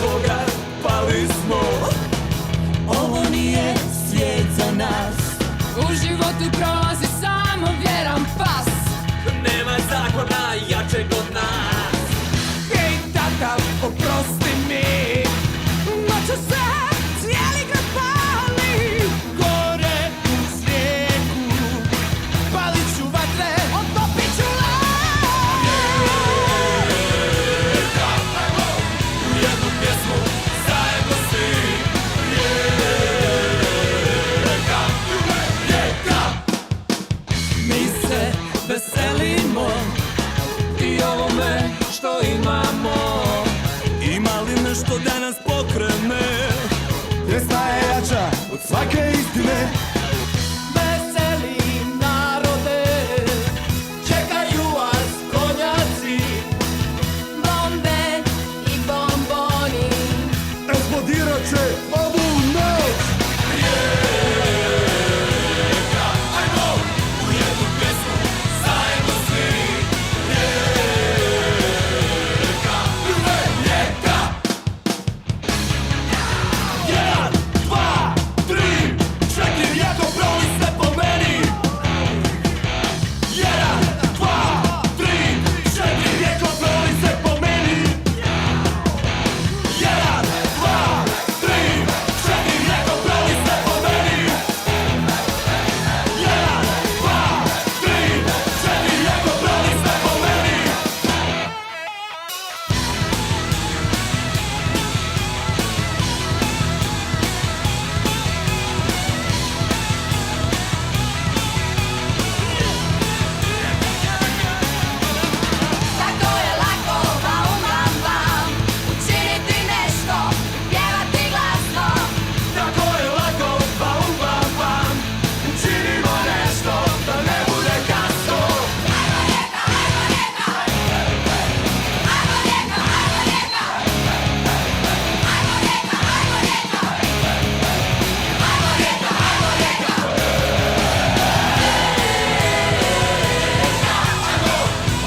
ovoga pali smo. Ovo nije svijet za nas. U životu prolazi samo vjeran pas. Nema zakona jačeg od nas. Hej tata, oprosti mi. Noću se cijeli grad pali. Gore u svijeku palit ću vatre, otopit ću led. Rijeka, ajmo u jednu pjesmu zajedno svi. Rijeka, rijeka. Mi se veselimo i ovome što imamo. Ima li nešto da nas pokrene? Pjesma je jača od svake istine. Veseli narode, čekaju vas konjaci. Bombe i bomboni. Eksplodirat će ovu noć. Rijeka, ajmo u jednu pjesmu zajedno svi. Rijeka, rijeka. 1, 2, 3, 4, rijeko proli se po meni. 1, 2, 3, 4, rijeko proli se po meni. 1, 2, 3, 4, rijeko proli se po meni. 1, 2, 3, 4, rijeko proli se po meni. Tako je lako, bam, bam, bam. Učiniti nešto, pjevati glasno. Tako je lako, bam, bam, bam. Učinimo nešto da ne bude kasno. Ajmo rijeka, ajmo rijeka. Ajmo rijeka, ajmo rijeka. Ajmo rijeka, ajmo rijeka. Ajmo rijeka, ajmo rijeka.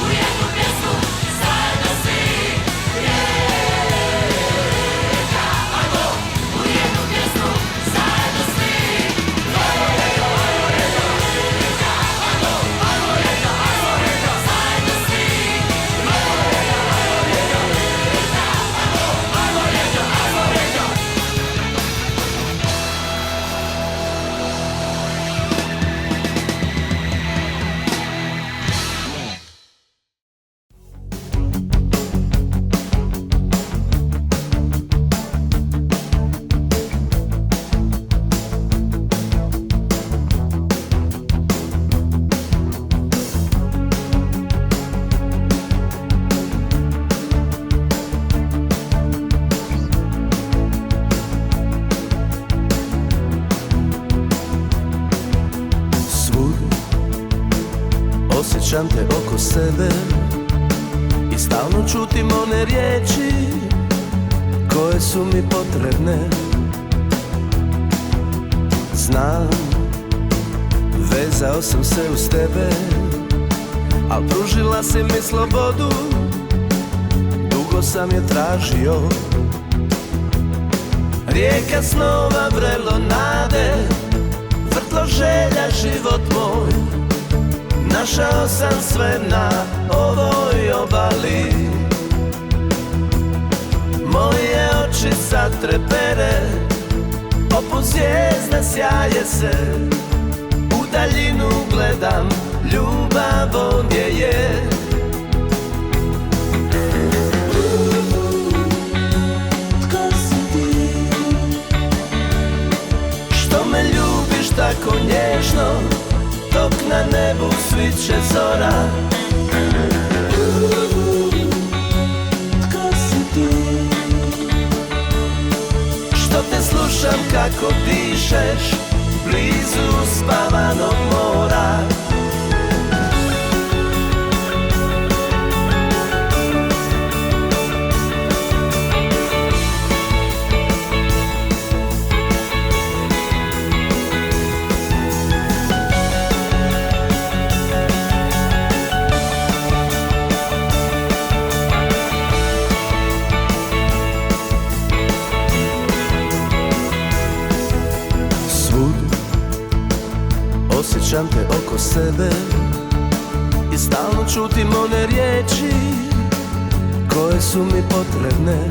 U jednu pjesmu zajedno svi. Rijeka, ajmo u jednu pjesmu zajedno svi. Ajmo rijeka, ajmo rijeka. Rijeka, ajmo, ajmo rijeka, ajmo rijeka. Zajedno svi. Ajmo rijeka, ajmo rijeka. Rijeka, ajmo, ajmo rijeka, ajmo rijeka. Svud osjećam te oko sebe i stalno čutim one riječi koje su mi potrebne. Znam, vezao sam se uz tebe, al pružila si mi slobodu, dugo sam je tražio. Rijeka snova, vrelo nade, vrtlo želja, život moj. Našao sam sve na ovoj obali. Moje oči sad trepere, poput zvijezda sjaje se. U daljinu gledam, ljubav ovdje je. Tko si ti? Što me ljubiš tako nježno, dok na nebu sviće zora. Tko si ti? Što te slušam kako dišeš, blizu spavanog mora. Osjećam te oko sebe i stalno čutim one riječi koje su mi potrebne.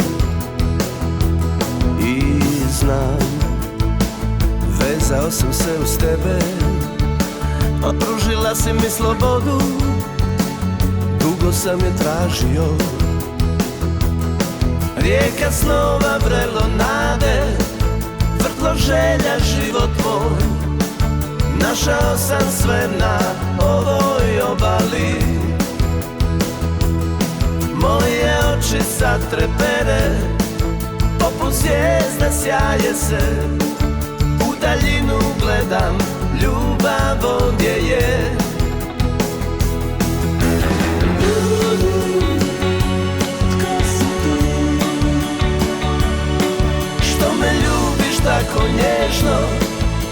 I znam, vezao sam se uz tebe, a pružila si mi slobodu, dugo sam je tražio. Rijeka snova, vrelo nade, vrtlo želja, život moj. Našao sam sve na ovoj obali. Moje oči sad trepere, poput zvijezda sjaje se. U daljinu gledam, ljubav ovdje je. Što me ljubiš tako nježno,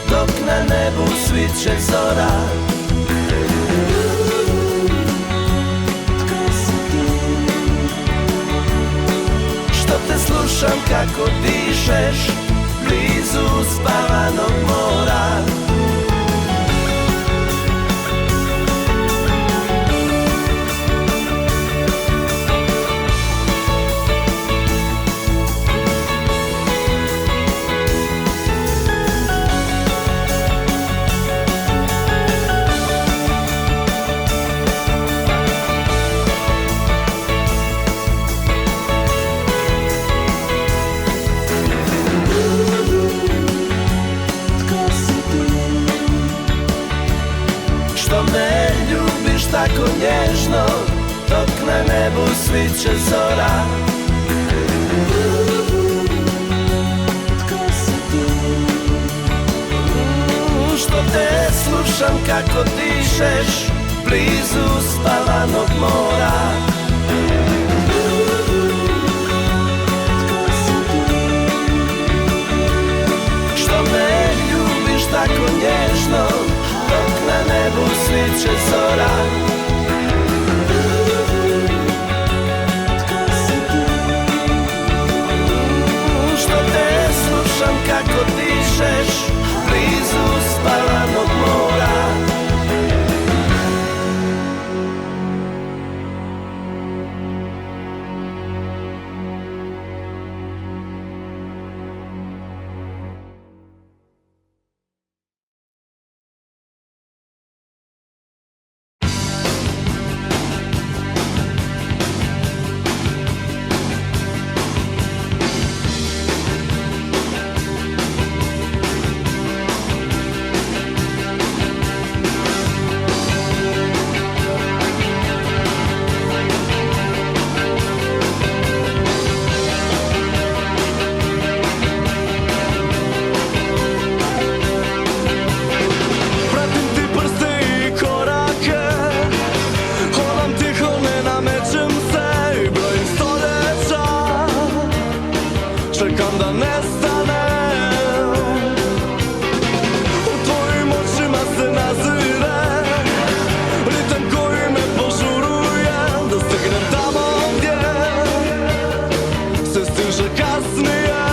dok na nebu sviće zora. Što te slušam kako dišeš, blizu spavanog mora. Tako nježno, dok na nebu sviće zora. Što te slušam kako dišeš, blizu spavanog mora. Što me ljubiš tako nježno, dok na nebu sviće zora. Što te slušam kako dišeš, blizu spavanog mora. Że kasny ja